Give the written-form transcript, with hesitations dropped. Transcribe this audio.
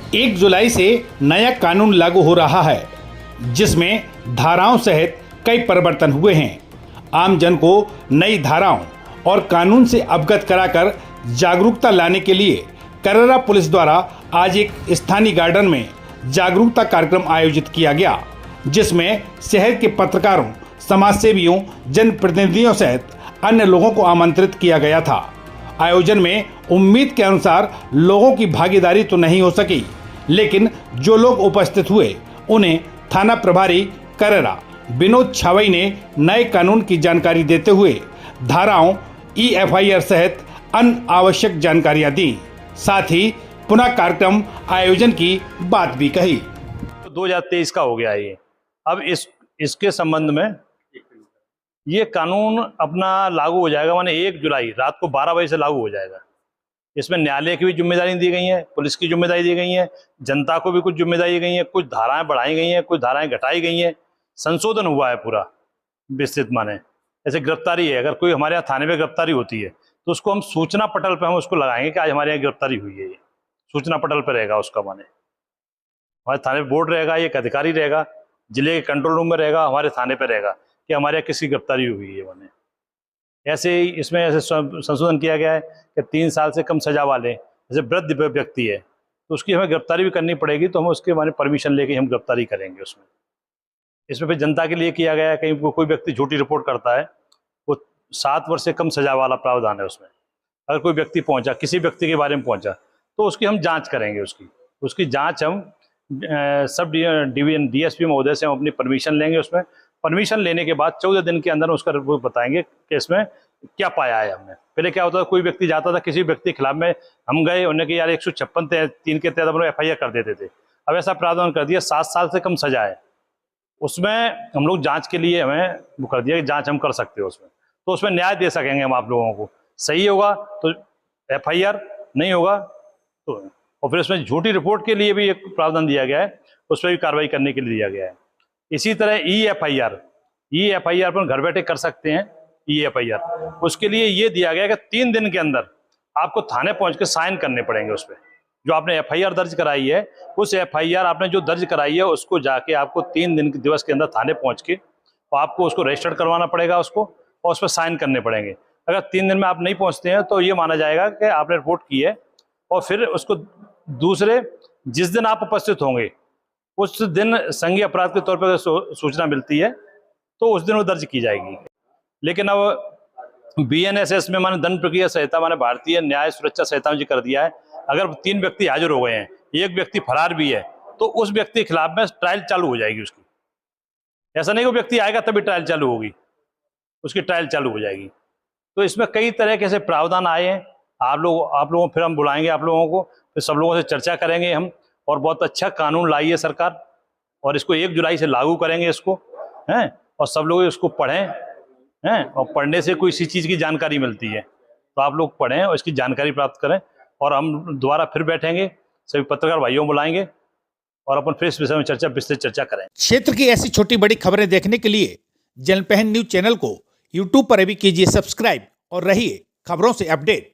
1 जुलाई से नया कानून लागू हो रहा है, जिसमें धाराओं सहित कई परिवर्तन हुए हैं। आम जन को नई धाराओं और कानून से अवगत कराकर जागरूकता लाने के लिए कररा पुलिस द्वारा आज एक स्थानीय गार्डन में जागरूकता कार्यक्रम आयोजित किया गया, जिसमें शहर के पत्रकारों, समाजसेवियों, जनप्रतिनिधियों सहित अन्य लोगों को आमंत्रित किया गया था। आयोजन में उम्मीद के अनुसार लोगों की भागीदारी तो नहीं हो सकी, लेकिन जो लोग उपस्थित हुए उन्हें थाना प्रभारी कररा विनोद छावई ने नए कानून की जानकारी देते हुए धाराओं, EFIR सहित अन्य आवश्यक जानकारियां दी। साथ ही पुनः कार्यक्रम आयोजन की बात भी कही। 2023 का हो गया ये। अब इसके संबंध में ये कानून अपना लागू हो जाएगा, माने 1 जुलाई रात को 12 बजे से लागू हो जाएगा। इसमें न्यायालय की भी जिम्मेदारी दी गई है, पुलिस की जिम्मेदारी दी गई है, जनता को भी कुछ जिम्मेदारी दी गई है, कुछ धाराएं बढ़ाई गई हैं, कुछ धाराएं घटाई गई हैं, संशोधन हुआ है पूरा विस्तृत। माने जैसे गिरफ्तारी है, अगर कोई हमारे यहाँ थाने में गिरफ्तारी होती है तो उसको हम सूचना पटल पर हम उसको लगाएंगे कि आज हमारे यहाँ गिरफ्तारी हुई है। ये सूचना पटल पर रहेगा उसका, माने हमारे थाने पर बोर्ड रहेगा, एक अधिकारी रहेगा, जिले के कंट्रोल रूम में रहेगा, हमारे थाने पर रहेगा कि हमारे यहाँ किसी गिरफ्तारी हुई है। माने ऐसे ही इसमें ऐसे संशोधन किया गया है कि 3 साल से कम सजा वाले, जैसे वृद्ध व्यक्ति है तो उसकी हमें गिरफ्तारी भी करनी पड़ेगी, तो हम उसके माने परमिशन लेके हम गिरफ्तारी करेंगे उसमें। इसमें फिर जनता के लिए किया गया है, कहीं कोई व्यक्ति झूठी रिपोर्ट करता है वो 7 वर्ष से कम सजा वाला प्रावधान है उसमें। अगर कोई व्यक्ति पहुंचा, किसी व्यक्ति के बारे में पहुंचा, तो उसकी हम जांच करेंगे। उसकी जांच हम सब डिवीजन DSP महोदय से हम अपनी परमिशन लेंगे। उसमें परमिशन लेने के बाद 14 दिन के अंदर उसका रिपोर्ट बताएंगे कि इसमें क्या पाया है हमने। पहले क्या होता था, कोई व्यक्ति जाता था, किसी व्यक्ति के खिलाफ में हम गए, उन्हें कि यार 156(3) के तहत हम लोग FIR कर देते थे। अब ऐसा प्रावधान कर दिया 7 साल से कम सजा है, उसमें हम लोग जांच के लिए हमें वो कर दिया कि जांच हम कर सकते हो उसमें, तो उसमें न्याय दे सकेंगे हम आप लोगों को। सही होगा तो FIR, नहीं होगा तो। और फिर उसमें झूठी रिपोर्ट के लिए भी एक प्रावधान दिया गया है, उस पर भी कार्रवाई करने के लिए दिया गया है। इसी तरह EFIR पर घर बैठे कर सकते हैं। EFIR उसके लिए ये दिया गया है कि 3 दिन के अंदर आपको थाने पहुंच के साइन करने पड़ेंगे उस पर। जो आपने FIR दर्ज कराई है, उस FIR आपने जो दर्ज कराई है उसको जाके आपको 3 दिन के दिवस के अंदर थाने पहुंच के तो आपको उसको रजिस्टर्ड करवाना पड़ेगा उसको, और उस पर साइन करने पड़ेंगे। अगर 3 दिन में आप नहीं पहुंचते हैं तो ये माना जाएगा कि आपने रिपोर्ट की है, और फिर उसको दूसरे जिस दिन आप उपस्थित होंगे उस दिन संज्ञेय अपराध के तौर पर सूचना मिलती है तो उस दिन वो दर्ज की जाएगी। लेकिन अब BNSS में माने दंड प्रक्रिया संहिता, माने भारतीय न्याय सुरक्षा संहिता में कर दिया है, अगर 3 व्यक्ति हाजिर हो गए हैं, एक व्यक्ति फरार भी है, तो उस व्यक्ति के खिलाफ में ट्रायल चालू हो जाएगी उसकी। ऐसा नहीं कि व्यक्ति आएगा तभी ट्रायल चालू होगी, उसकी ट्रायल चालू हो जाएगी। तो इसमें कई तरह के ऐसे प्रावधान आए हैं। आप लोगों फिर हम बुलाएंगे आप लोगों को, फिर सब लोगों से चर्चा करेंगे हम, और बहुत अच्छा कानून लाई है सरकार, और इसको 1 जुलाई से लागू करेंगे इसको, हैं, और सब लोग इसको पढ़ें, हैं, और पढ़ने से कोई इसी चीज़ की जानकारी मिलती है, तो आप लोग पढ़ें और इसकी जानकारी प्राप्त करें। और हम दोबारा फिर बैठेंगे, सभी पत्रकार भाइयों बुलाएंगे और अपन फिर इस विषय में विस्तृत चर्चा करें। क्षेत्र की ऐसी छोटी बड़ी खबरें देखने के लिए जनपहन न्यूज चैनल को YouTube पर भी कीजिए सब्सक्राइब और रहिए खबरों से अपडेट।